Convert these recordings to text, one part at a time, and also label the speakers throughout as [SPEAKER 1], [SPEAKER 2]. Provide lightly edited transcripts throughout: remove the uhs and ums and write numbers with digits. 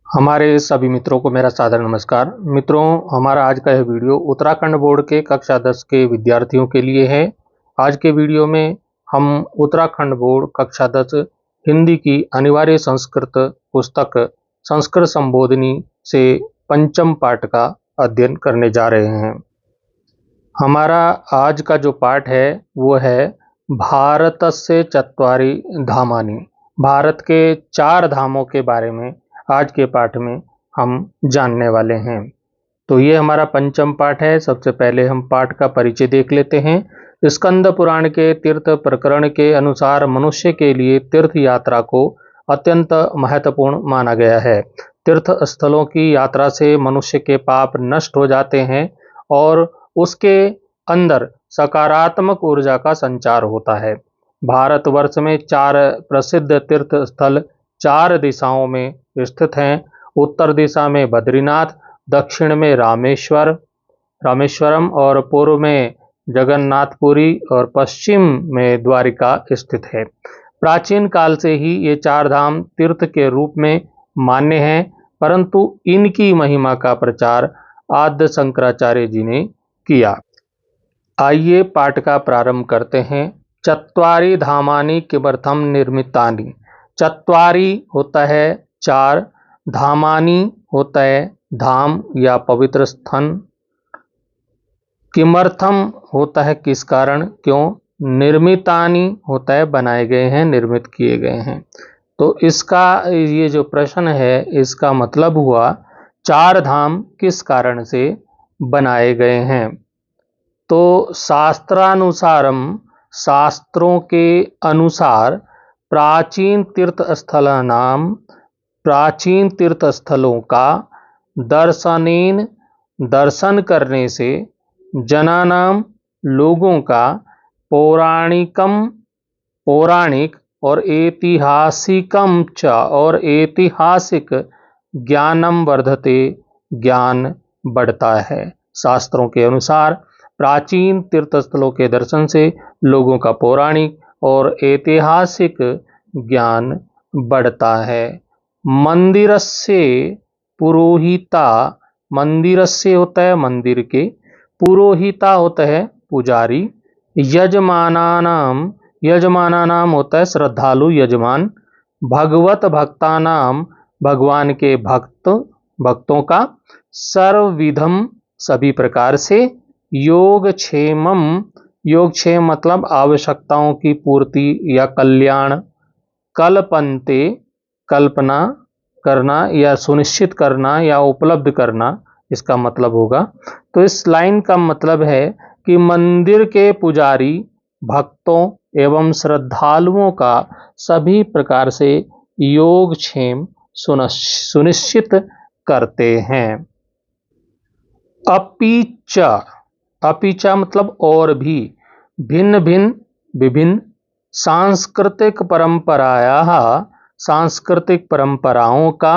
[SPEAKER 1] हमारे सभी मित्रों को मेरा सादर नमस्कार। मित्रों, हमारा आज का यह वीडियो उत्तराखंड बोर्ड के कक्षा 10 के विद्यार्थियों के लिए है। आज के वीडियो में हम उत्तराखंड बोर्ड कक्षा 10 हिंदी की अनिवार्य संस्कृत पुस्तक संस्कृत संबोधिनी से पंचम पाठ का अध्ययन करने जा रहे हैं। हमारा आज का जो पाठ है वो है भारतस्य चत्वारि धामानि। भारत के 4 धामों के बारे में आज के पाठ में हम जानने वाले हैं। तो ये हमारा पंचम पाठ है। सबसे पहले हम पाठ का परिचय देख लेते हैं। स्कंद पुराण के तीर्थ प्रकरण के अनुसार मनुष्य के लिए तीर्थ यात्रा को अत्यंत महत्वपूर्ण माना गया है। तीर्थ स्थलों की यात्रा से मनुष्य के पाप नष्ट हो जाते हैं और उसके अंदर सकारात्मक ऊर्जा का संचार होता है। भारतवर्ष में 4 प्रसिद्ध तीर्थ स्थल 4 दिशाओं में स्थित हैं। उत्तर दिशा में बद्रीनाथ, दक्षिण में रामेश्वरम और पूर्व में जगन्नाथपुरी और पश्चिम में द्वारिका स्थित है। प्राचीन काल से ही ये 4 धाम तीर्थ के रूप में मान्य हैं, परंतु इनकी महिमा का प्रचार आद्य शंकराचार्य जी ने किया। आइए पाठ का प्रारंभ करते हैं। चत्वारि धामानि किमर्थम निर्मितानि। चत्वारि होता है 4, धामानि होता है धाम या पवित्र स्थान, किमर्थम होता है किस कारण, क्यों, निर्मितानि होता है बनाए गए हैं, निर्मित किए गए हैं। तो इसका ये जो प्रश्न है इसका मतलब हुआ 4 धाम किस कारण से बनाए गए हैं। तो शास्त्रानुसारम, शास्त्रों के अनुसार प्राचीन तीर्थ स्थलों का दर्शन करने से जनानाम लोगों का पौराणिक और ऐतिहासिक ज्ञानम वर्धते, ज्ञान बढ़ता है। शास्त्रों के अनुसार प्राचीन तीर्थस्थलों के दर्शन से लोगों का पौराणिक और ऐतिहासिक ज्ञान बढ़ता है। मंदिरस्य पुरोहिता, मंदिरस्य होता है मंदिर के, पुरोहिता होता है पुजारी, यजमानानाम होता है श्रद्धालु यजमान, भक्तानाम भगवान के भक्तों का, सर्वविधम सभी प्रकार से, योगक्षेम मतलब आवश्यकताओं की पूर्ति या कल्याण, कल्पन्ते कल्पना करना या सुनिश्चित करना या उपलब्ध करना इसका मतलब होगा। तो इस लाइन का मतलब है कि मंदिर के पुजारी भक्तों एवं श्रद्धालुओं का सभी प्रकार से योगक्षेम सुनिश्चित करते हैं। अपिचा मतलब और भी, विभिन्न सांस्कृतिक परंपराओं का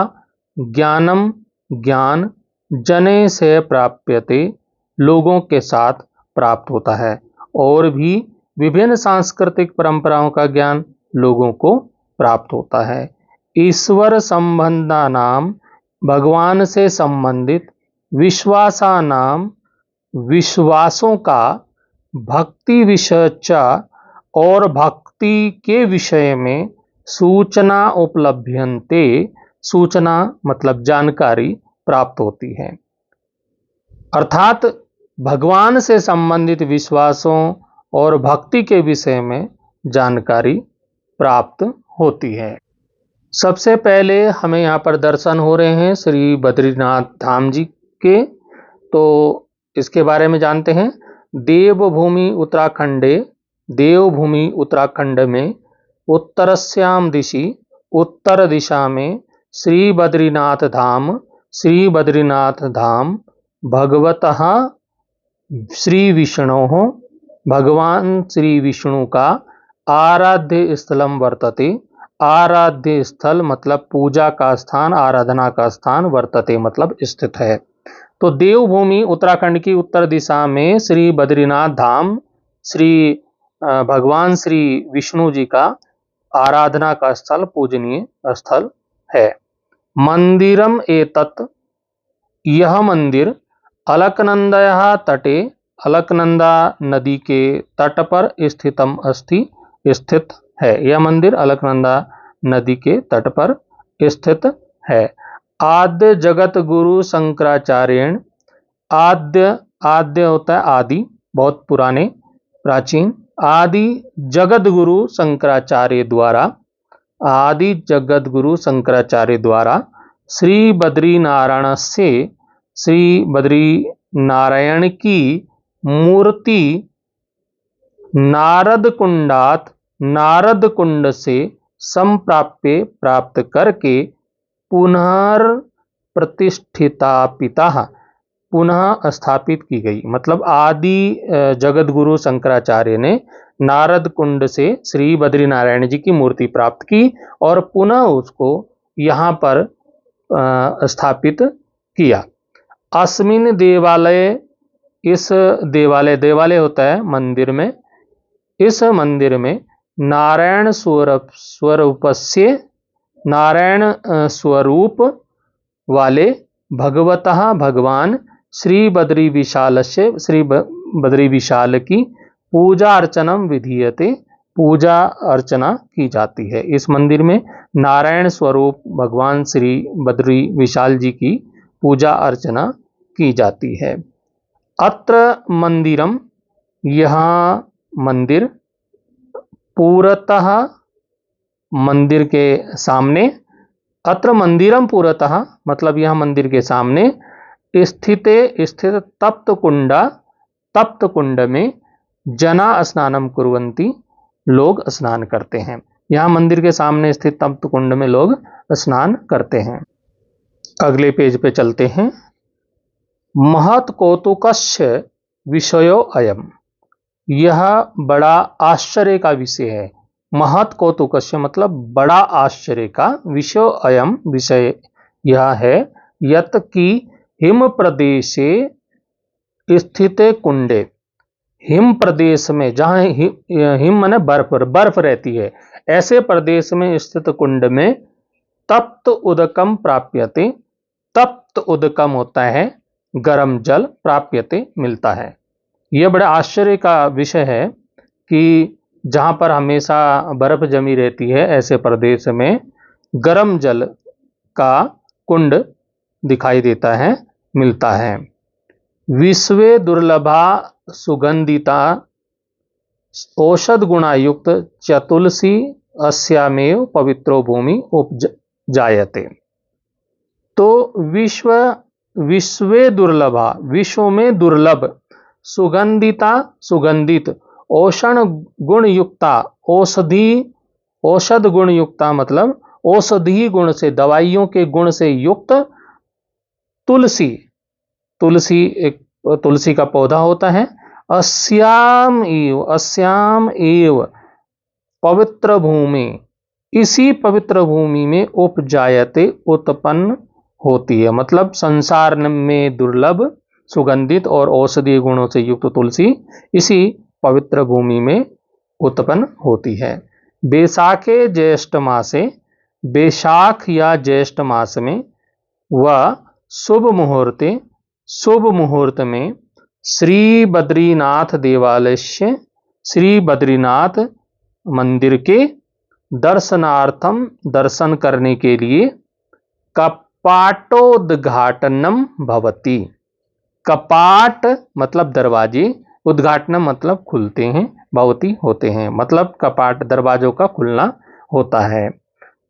[SPEAKER 1] ज्ञान जने से प्राप्यते, लोगों के साथ प्राप्त होता है। और भी विभिन्न सांस्कृतिक परंपराओं का ज्ञान लोगों को प्राप्त होता है। ईश्वर संबंधानाम, भगवान से संबंधित, विश्वासों का, भक्ति विषयचा और भक्ति के विषय में, सूचना उपलभ्यन्ते, सूचना मतलब जानकारी प्राप्त होती है। अर्थात भगवान से संबंधित विश्वासों और भक्ति के विषय में जानकारी प्राप्त होती है। सबसे पहले हमें यहाँ पर दर्शन हो रहे हैं श्री बद्रीनाथ धाम जी के, तो इसके बारे में जानते हैं। देवभूमि उत्तराखंड में उत्तरस्याम दिशि, उत्तर दिशा में श्री बद्रीनाथ धाम भगवतः श्री विष्णोः, भगवान श्री विष्णु का आराध्य स्थलम वर्तते, आराध्य स्थल मतलब पूजा का स्थान, आराधना का स्थान, वर्तते मतलब स्थित है। तो देवभूमि उत्तराखंड की उत्तर दिशा में श्री बद्रीनाथ धाम भगवान श्री विष्णु जी का आराधना का स्थल, पूजनीय स्थल है। मंदिरम एतत्, यह मंदिर अलकनंदायाः तटे, अलकनंदा नदी के तट पर स्थितम अस्ति, स्थित है। यह मंदिर अलकनंदा नदी के तट पर स्थित है। आद्य जगत गुरु शंकराचार्यण, आद्य, आद्य होता है आदि, बहुत पुराने, प्राचीन। आदि जगत गुरु शंकराचार्य द्वारा, आदि जगत गुरु शंकराचार्य द्वारा श्री बद्रीनारायण से, श्री बद्री नारायण की मूर्ति नारद कुंडात, नारद कुंड से संप्राप्य, प्राप्त करके पुनर्प्रतिष्ठितापिता, पुनः स्थापित की गई। मतलब आदि जगत गुरु शंकराचार्य ने नारद कुंड से श्री बद्रीनारायण जी की मूर्ति प्राप्त की और पुनः उसको यहाँ पर स्थापित किया। अस्मिन देवालय, इस देवालय, देवालय होता है मंदिर में, इस मंदिर में नारायण स्वरूपस्य, नारायण स्वरूप वाले भगवतः, भगवान श्री बद्री विशाल से, श्री बद्री विशाल की पूजा अर्चनम विधीयते, पूजा अर्चना की जाती है। इस मंदिर में नारायण स्वरूप भगवान श्री बद्री विशाल जी की पूजा अर्चना की जाती है। अत्र मंदिरम, यहाँ मंदिर, पूरतः, मंदिर के सामने, अत्र मंदिरम पूरतः मतलब यह मंदिर के सामने, स्थित, स्थित तप्त कुंडा, तप्त कुंड में जना स्नानम कुर्वन्ति, लोग स्नान करते हैं। यहाँ मंदिर के सामने स्थित तप्त कुंड में लोग स्नान करते हैं। अगले पेज पे चलते हैं। महत् कौतुकस्य विषयो अयम, यह बड़ा आश्चर्य का विषय है। महत् कौतुकस्य मतलब बड़ा आश्चर्य का, विषय अयम विषय यह है, यत की हिम प्रदेशे स्थित कुंडे, हिम प्रदेश में, जहाँ हिम माने बर्फ, बर्फ रहती है, ऐसे प्रदेश में स्थित कुंड में तप्त उदकम प्राप्यते, तप्त उदकम होता है गर्म जल, प्राप्यते मिलता है। यह बड़ा आश्चर्य का विषय है कि जहाँ पर हमेशा बर्फ जमी रहती है, ऐसे प्रदेश में गर्म जल का कुंड दिखाई देता है, मिलता है। विश्वे दुर्लभा सुगंधिता औषध गुणायुक्त चतुलसी अस्यामेव पवित्रो भूमि उपजायते। तो विश्वे दुर्लभा, विश्व में दुर्लभ, सुगंधिता, सुगंधित, औषध गुणयुक्ता, औषधि, औषध गुणयुक्ता मतलब औषधि गुण से, दवाइयों के गुण से युक्त तुलसी, तुलसी एक तुलसी का पौधा होता है। अस्याम एव, अस्याम एव पवित्र भूमि, इसी पवित्र भूमि में उपजायते, उत्पन्न होती है। मतलब संसार में दुर्लभ, सुगंधित और औषधीय गुणों से युक्त तुलसी इसी पवित्र भूमि में उत्पन्न होती है। बैसाखे ज्येष्ठ मासे, बैसाख या ज्येष्ठ मास में, वह शुभ मुहूर्ते, शुभ मुहूर्त में श्री बद्रीनाथ देवालय से, श्री बद्रीनाथ मंदिर के दर्शनार्थम, दर्शन करने के लिए कपाटोद्घाटनम भवति, कपाट मतलब दरवाजे, उद्घाटनम मतलब खुलते हैं, भवति होते हैं, मतलब कपाट दरवाजों का खुलना होता है।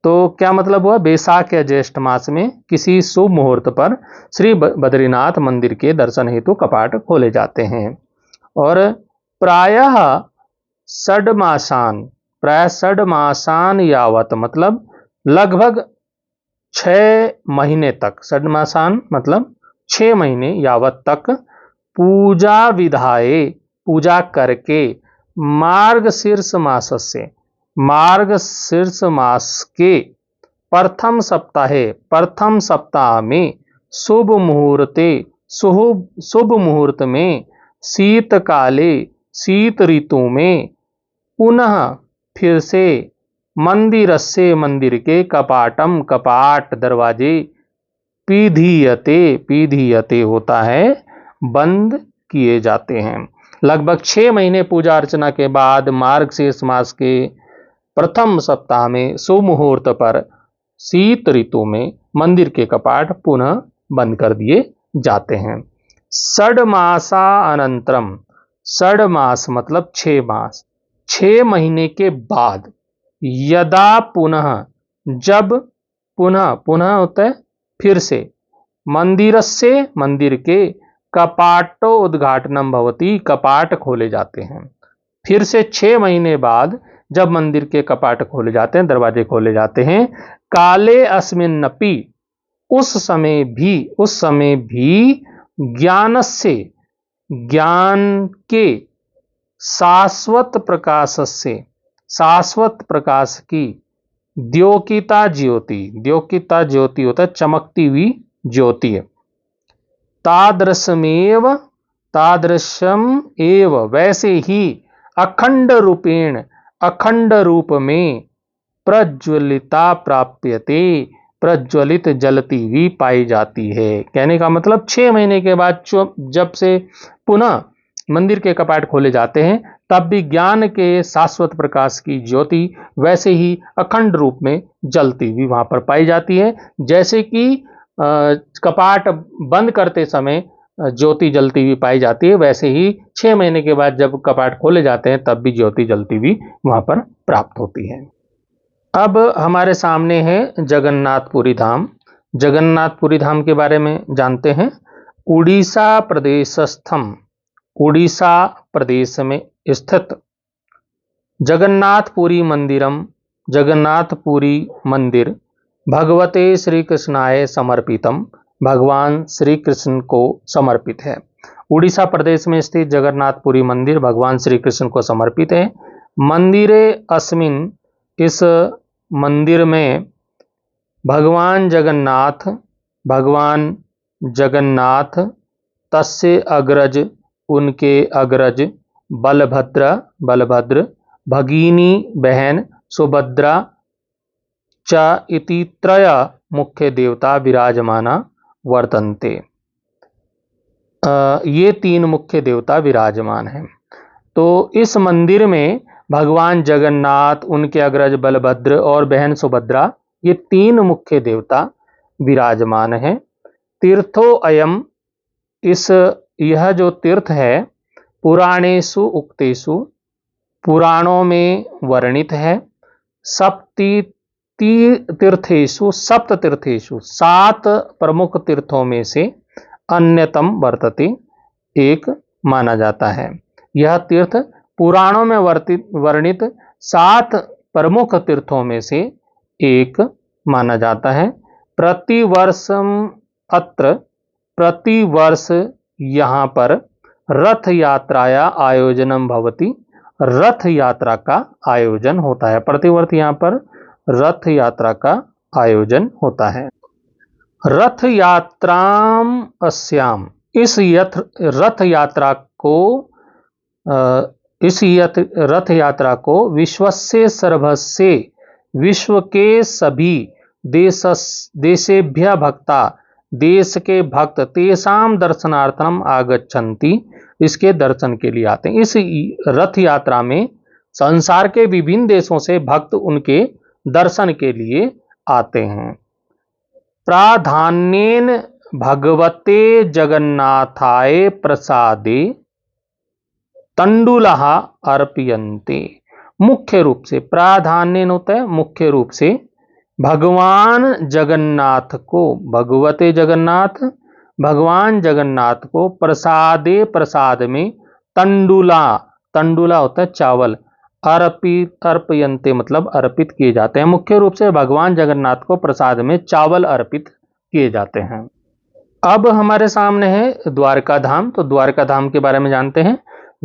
[SPEAKER 1] तो क्या मतलब हुआ, बैसाख या ज्येष्ठ मास में किसी शुभ मुहूर्त पर श्री बद्रीनाथ मंदिर के दर्शन हेतु कपाट खोले जाते हैं। और प्रायः षड्मासान, प्राय षड्मासान यावत मतलब लगभग 6 महीने तक, षड्मासान मतलब 6 महीने यावत तक पूजा विधाये, पूजा करके मार्गशीर्ष मास से, मार्गशीर्ष मास के प्रथम सप्ताहे, प्रथम सप्ताह में शुभ मुहूर्ते, शुभ मुहूर्त में शीतकाले, शीत ऋतु में पुनः फिर से मंदिरस्य मंदिर के कपाटम कपाट दरवाजे पीधीयते पीधीयते होता है बंद किए जाते हैं। लगभग 6 महीने पूजा अर्चना के बाद मार्गशीर्ष मास के प्रथम सप्ताह में सुमुहूर्त पर शीत ऋतु में मंदिर के कपाट पुनः बंद कर दिए जाते हैं। षड्मासा अनंतरम, षड्मास मतलब 6 मास, 6 महीने के बाद, यदा पुनः, जब, पुनः, पुनः होता है फिर से, मंदिरस्य मंदिर के कपाटो उद्घाटनम भवति कपाट खोले जाते हैं। फिर से 6 महीने बाद जब मंदिर के कपाट खोले जाते हैं, दरवाजे खोले जाते हैं, काले अस्मिन्नपि, उस समय भी ज्ञान से, ज्ञान के शाश्वत प्रकाश से, शाश्वत प्रकाश की द्योकिता ज्योति, द्योकिता ज्योति होता है चमकती हुई ज्योति है, तादृशमेव, तादृशम एव वैसे ही, अखंड रूपेण, अखंड रूप में, प्रज्वलिता प्राप्यते, प्रज्वलित जलती हुई पाई जाती है। कहने का मतलब 6 महीने के बाद जब से पुनः मंदिर के कपाट खोले जाते हैं, तब भी ज्ञान के शाश्वत प्रकाश की ज्योति वैसे ही अखंड रूप में जलती हुई वहां पर पाई जाती है, जैसे कि कपाट बंद करते समय ज्योति जलती हुई पाई जाती है, वैसे ही 6 महीने के बाद जब कपाट खोले जाते हैं तब भी ज्योति जलती हुई वहां पर प्राप्त होती है। अब हमारे सामने है जगन्नाथपुरी धाम। जगन्नाथपुरी धाम के बारे में जानते हैं। उड़ीसा प्रदेशस्थम, उड़ीसा प्रदेश में स्थित जगन्नाथपुरी मंदिरम, जगन्नाथपुरी मंदिर भगवते श्री कृष्णाय समर्पितम, भगवान श्री कृष्ण को समर्पित है। उड़ीसा प्रदेश में स्थित जगन्नाथपुरी मंदिर भगवान श्री कृष्ण को समर्पित है। मंदिरे अस्मिन, इस मंदिर में भगवान जगन्नाथ, भगवान जगन्नाथ, तस्य अग्रज, उनके अग्रज, बलभद्र, बलभद्र, भगिनी बहन सुभद्रा च इति त्रय मुख्य देवता विराजमाना वर्तन्ते। ये 3 मुख्य देवता विराजमान हैं। तो इस मंदिर में भगवान जगन्नाथ, उनके अग्रज बलभद्र और बहन सुभद्रा, ये 3 मुख्य देवता विराजमान हैं। तीर्थो अयम, इस, यह जो तीर्थ है, पुराणेषु उक्तेषु, पुराणों में वर्णित है, सप्ति तीर्थेषु, सप्त तीर्थेषु, 7 प्रमुख तीर्थों में से अन्यतम वर्तते, एक माना जाता है। यह तीर्थ पुराणों में वर्णित 7 प्रमुख तीर्थों में से एक माना जाता है। प्रतिवर्षम अत्र, प्रतिवर्ष यहाँ पर रथ यात्राया आयोजनम भवति, रथ यात्रा का आयोजन होता है। प्रतिवर्ष यहाँ पर रथ यात्रा का आयोजन होता है। रथ यात्राम अस्याम, इस रथ यात्रा को, इस रथ यात्रा को विश्वस्य सर्वस्य, विश्व के सभी देशेभ्य भक्ता, देश के भक्त, तेषाम दर्शनार्थम आगच्छन्ति, इसके दर्शन के लिए आते हैं। इस रथ यात्रा में संसार के विभिन्न देशों से भक्त उनके दर्शन के लिए आते हैं। प्राधान्येन भगवते जगन्नाथाय प्रसादे तंडुलः अर्पयन्ते, मुख्य रूप से, प्राधान्येन होता है मुख्य रूप से, भगवान जगन्नाथ को, भगवते जगन्नाथ, भगवान जगन्नाथ को प्रसादे, प्रसाद में, तंडुला, तंडुला होता है चावल, अर्पयन्ते मतलब अर्पित किए जाते हैं। मुख्य रूप से भगवान जगन्नाथ को प्रसाद में चावल अर्पित किए जाते हैं। अब हमारे सामने है द्वारका धाम। तो द्वारका धाम के बारे में जानते हैं।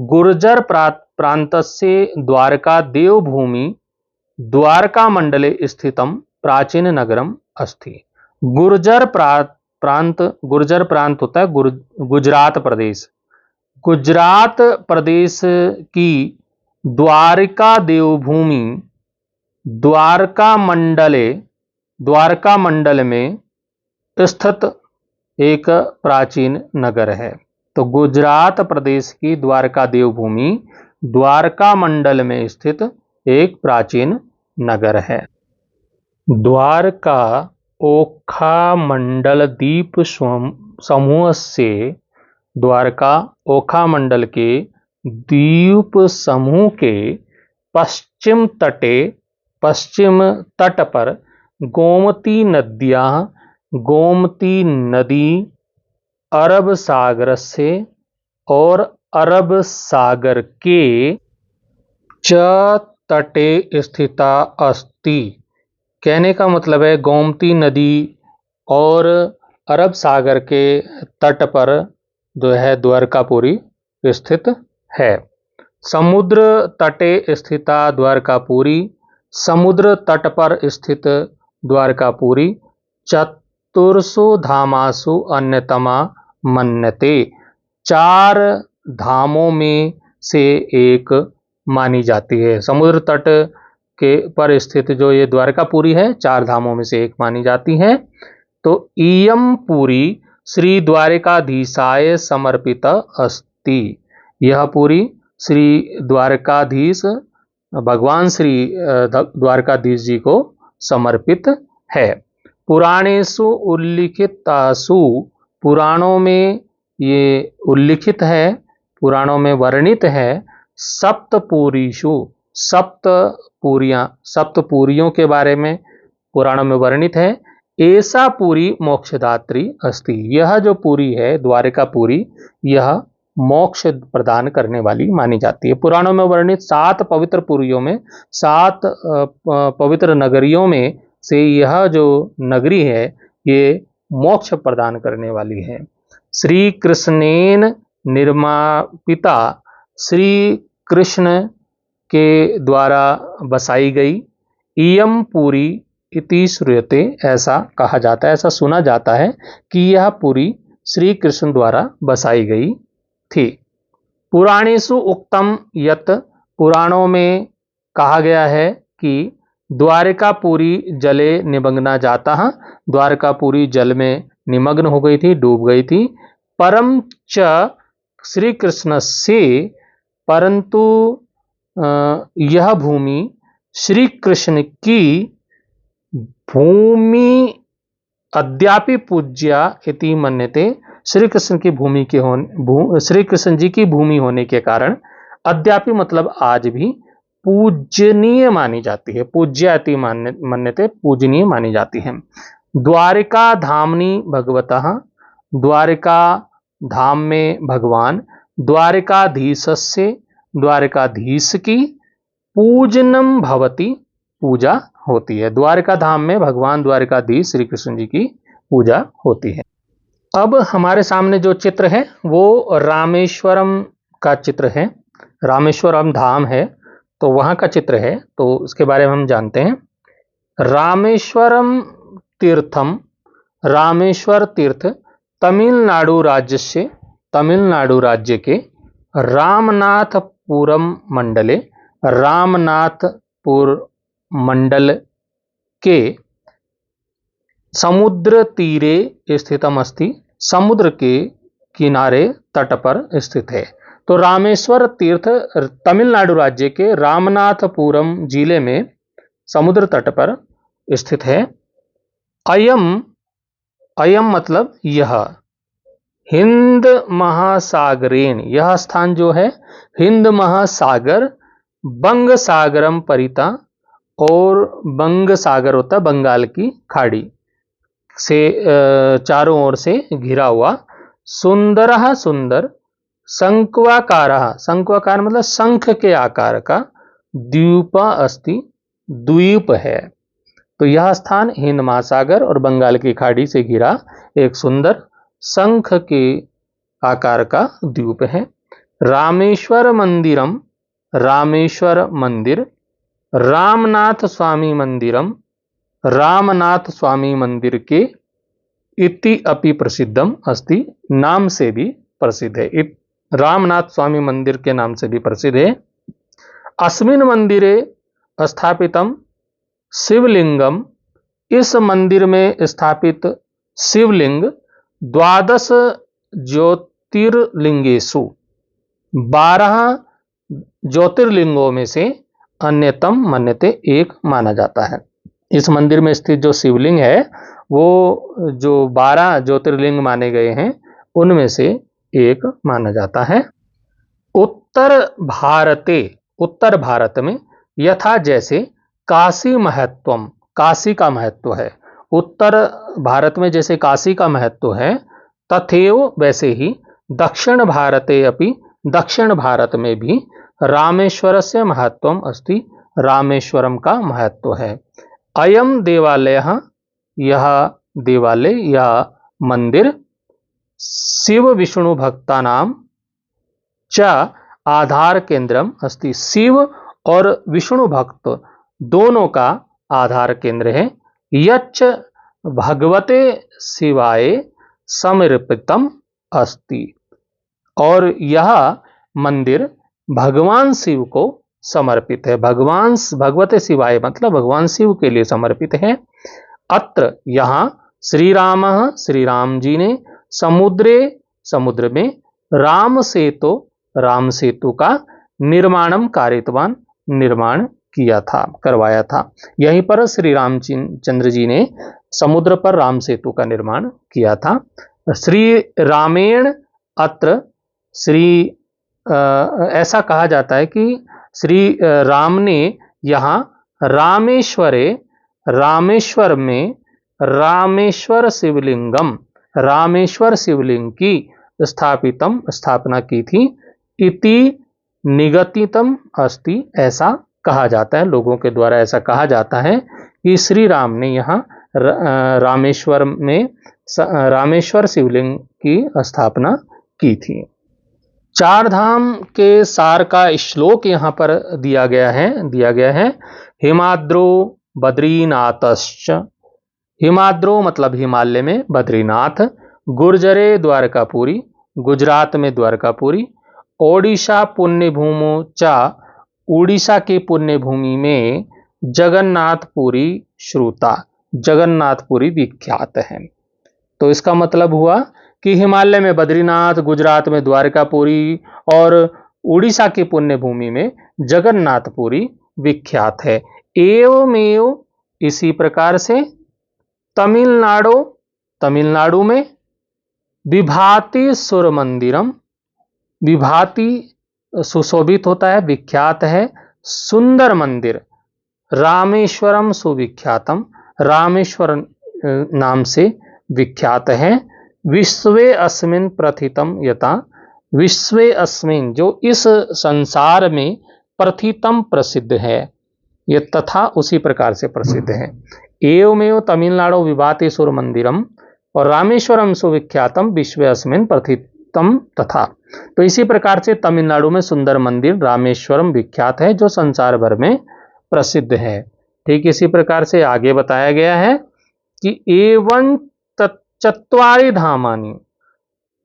[SPEAKER 1] गुर्जर प्रांत से द्वारका देवभूमि द्वारका मंडले स्थितम प्राचीन नगरम अस्ति। गुर्जर प्रांत, गुर्जर प्रांत होता है गुजरात प्रदेश, गुजरात प्रदेश की द्वारका देवभूमि द्वारका मंडल में स्थित एक प्राचीन नगर है। तो गुजरात प्रदेश की द्वारका देवभूमि द्वारका मंडल में स्थित एक प्राचीन नगर है। द्वारका ओखा मंडल द्वीप समूह से द्वारका ओखा मंडल के द्वीप समूह के पश्चिम तट पर गोमती नदी अरब सागर से और अरब सागर के च तटे स्थिता अस्ति। कहने का मतलब है गोमती नदी और अरब सागर के तट पर जो है द्वारकापुरी स्थित है। समुद्र तटे स्थिता द्वारकापुरी, समुद्र तट पर स्थित द्वारकापुरी चतुर्षु धामासु अन्यतमा मन्यते। 4 धामों में से एक मानी जाती है। समुद्र तट के पर स्थित जो ये द्वारकापुरी है 4 धामों में से एक मानी जाती है। तो इयम पुरी श्री द्वारकाधीशाय समर्पित अस्ति। यह पुरी श्री द्वारकाधीश भगवान श्री द्वारकाधीश जी को समर्पित है। पुराणेषु उल्लिखितासु, पुराणों में ये उल्लिखित है, पुराणों में वर्णित है। सप्तपुरीषु, सप्तपुरियों के बारे में पुराणों में वर्णित है। ऐसा पुरी मोक्षदात्री अस्ति। यह जो पुरी है द्वारकापुरी, यह मोक्ष प्रदान करने वाली मानी जाती है। पुराणों में वर्णित 7 पवित्र पुरियों में, 7 पवित्र नगरियों में से यह जो नगरी है ये मोक्ष प्रदान करने वाली है। श्री कृष्णेन निर्मापिता, श्री कृष्ण के द्वारा बसाई गई। इयम पुरी इति श्रूयते, ऐसा कहा जाता है, ऐसा सुना जाता है कि यह पुरी श्री कृष्ण द्वारा बसाई गई थी। पुराणेषु उक्तम यत, पुराणों में कहा गया है कि द्वारकापुरी जले निमग्ना जाता है, द्वारकापुरी जल में निमग्न हो गई थी, डूब गई थी। परम च श्री कृष्ण से, परंतु यह भूमि श्री कृष्ण की भूमि अद्यापि पूज्या इति मन्यते। श्री कृष्ण की भूमि के श्री कृष्ण जी की भूमि होने के कारण अद्यापि मतलब आज भी पूजनीय मानी जाती है। पूज्या इति मन्यते, पूजनीय मानी जाती है। द्वारिका धामनी भगवतः, द्वारिका धाम में भगवान द्वारिकाधीशस्य, द्वारिकाधीश की पूजनम भवति, पूजा होती है। द्वारिका धाम में भगवान द्वारिकाधीश श्री कृष्ण जी की पूजा होती है। अब हमारे सामने जो चित्र है वो रामेश्वरम का चित्र है। रामेश्वरम धाम है तो वहाँ का चित्र है, तो इसके बारे में हम जानते हैं। रामेश्वरम तीर्थम, रामेश्वर तीर्थ तमिलनाडु राज्य से, तमिलनाडु राज्य के रामनाथपुरम मंडले, रामनाथपुर मंडल के समुद्र तीरे स्थितम अस्ति, समुद्र के किनारे तट पर स्थित है। तो रामेश्वर तीर्थ तमिलनाडु राज्य के रामनाथपुरम जिले में समुद्र तट पर स्थित है। अयम मतलब यह, हिंद महासागरेण, यह स्थान जो है हिंद महासागर, बंग सागरम परिता, और बंग सागर होता है बंगाल की खाड़ी से चारों ओर से घिरा हुआ। सुंदर सुंदर, शंक्वाकार, शंक्वाकार मतलब शंख के आकार का, द्वीपा अस्ति, द्वीप है। तो यह स्थान हिंद महासागर और बंगाल की खाड़ी से घिरा एक सुंदर शंख के आकार का द्वीप है। रामेश्वर मंदिरम, रामेश्वर मंदिर, रामनाथ स्वामी मंदिरम, रामनाथ स्वामी मंदिर के इति अपि प्रसिद्धम अस्ति, नाम से भी प्रसिद्ध है। रामनाथ स्वामी मंदिर के नाम से भी प्रसिद्ध है। अस्मिन् मंदिरे स्थापितम शिवलिंगम, इस मंदिर में स्थापित शिवलिंग 12 ज्योतिर्लिंगेषु, 12 ज्योतिर्लिंगों में से अन्यतम मान्यते एक माना जाता है। इस मंदिर में स्थित जो शिवलिंग है वो जो 12 ज्योतिर्लिंग माने गए हैं उनमें से एक माना जाता है। उत्तर भारत में यथा जैसे काशी महत्वम, काशी का महत्व है, उत्तर भारत में जैसे काशी का महत्व है, तथैव वैसे ही दक्षिण भारते अपि, दक्षिण भारत में भी रामेश्वरस्य महत्वम अस्ति, रामेश्वरम का महत्व है। अयम देवालयः, यह देवालय या मंदिर शिव विष्णु भक्तानां च आधार केंद्रम अस्ति, शिव और विष्णु भक्त दोनों का आधार केंद्र है। यच्च भगवते शिवाय समर्पितम अस्ति, और यह मंदिर भगवान शिव को समर्पित है। भगवते शिवाय मतलब भगवान शिव के लिए समर्पित है। अत्र यहाँ श्री राम, श्री राम जी ने समुद्र में राम सेतु का निर्माणम कारितवान, निर्माण किया था, करवाया था। यहीं पर श्री रामचंद्र जी ने समुद्र पर राम सेतु का निर्माण किया था। श्री रामेण अत्र, ऐसा कहा जाता है कि श्री राम ने यहाँ रामेश्वर में रामेश्वर शिवलिंगम, रामेश्वर शिवलिंग की स्थापना की थी। इति निगतितम अस्ति, ऐसा कहा जाता है, लोगों के द्वारा ऐसा कहा जाता है कि श्री राम ने यहाँ रामेश्वर में रामेश्वर शिवलिंग की स्थापना की थी। चार धाम के सार का श्लोक यहाँ पर दिया गया है। हिमाद्रो बद्रीनाथश्च, हिमाद्रो मतलब हिमालय में, बद्रीनाथ, गुर्जरे द्वारकापुरी, गुजरात में द्वारकापुरी, ओडिशा पुण्यभूमो चा, उड़ीसा के पुण्यभूमि में जगन्नाथपुरी श्रुता, जगन्नाथपुरी विख्यात है। तो इसका मतलब हुआ कि हिमालय में बद्रीनाथ, गुजरात में द्वारकापुरी और उड़ीसा की पुण्यभूमि में जगन्नाथपुरी विख्यात है। एवमेव इसी प्रकार से तमिलनाडु में विभाति सुर मंदिरम, विभाति सुशोभित होता है, विख्यात है, सुंदर मंदिर, रामेश्वरम सुविख्यातम, रामेश्वर नाम से विख्यात है। विश्वे अस्मिन प्रथितम यथा, विश्वे अस्मिन जो इस संसार में प्रथितम प्रसिद्ध है, ये तथा उसी प्रकार से प्रसिद्ध है। एवमेव तमिलनाडु विभाति सुर मंदिरम और रामेश्वरम सुविख्यातम विश्वे अस्मिन प्रथितम तथा। तो इसी प्रकार से तमिलनाडु में सुंदर मंदिर रामेश्वरम विख्यात है जो संसार भर में प्रसिद्ध है। ठीक इसी प्रकार से आगे बताया गया है कि एवं चत्वारि धामानि,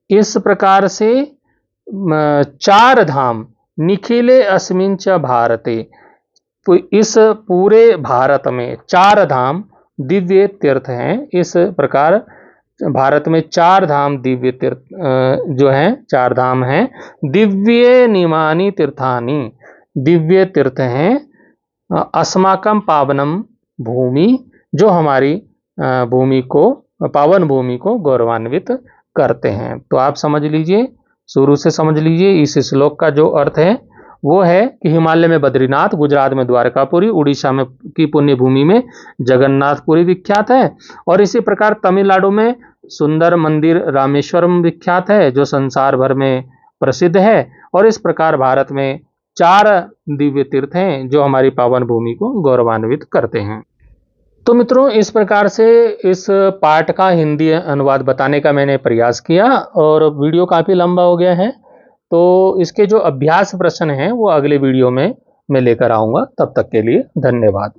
[SPEAKER 1] इस प्रकार से 4 धाम, निखिले अस्मिन् च भारते, तो इस पूरे भारत में 4 धाम दिव्य तीर्थ हैं। इस प्रकार भारत में 4 धाम दिव्य तीर्थ जो हैं, 4 धाम हैं। दिव्ये निमानि तीर्थानि, दिव्य तीर्थ हैं। अस्माकं पावनम भूमि, जो हमारी भूमि को, पावन भूमि को गौरवान्वित करते हैं। तो आप समझ लीजिए, शुरू से समझ लीजिए, इस श्लोक का जो अर्थ है वो है कि हिमालय में बद्रीनाथ, गुजरात में द्वारकापुरी, उड़ीसा में की पुण्य भूमि में जगन्नाथपुरी विख्यात है, और इसी प्रकार तमिलनाडु में सुंदर मंदिर रामेश्वरम विख्यात है जो संसार भर में प्रसिद्ध है। और इस प्रकार भारत में 4 दिव्य तीर्थ हैं जो हमारी पावन भूमि को गौरवान्वित करते हैं। तो मित्रों, इस प्रकार से इस पाठ का हिंदी अनुवाद बताने का मैंने प्रयास किया और वीडियो काफ़ी लंबा हो गया है, तो इसके जो अभ्यास प्रश्न हैं वो अगले वीडियो में मैं लेकर आऊँगा। तब तक के लिए धन्यवाद।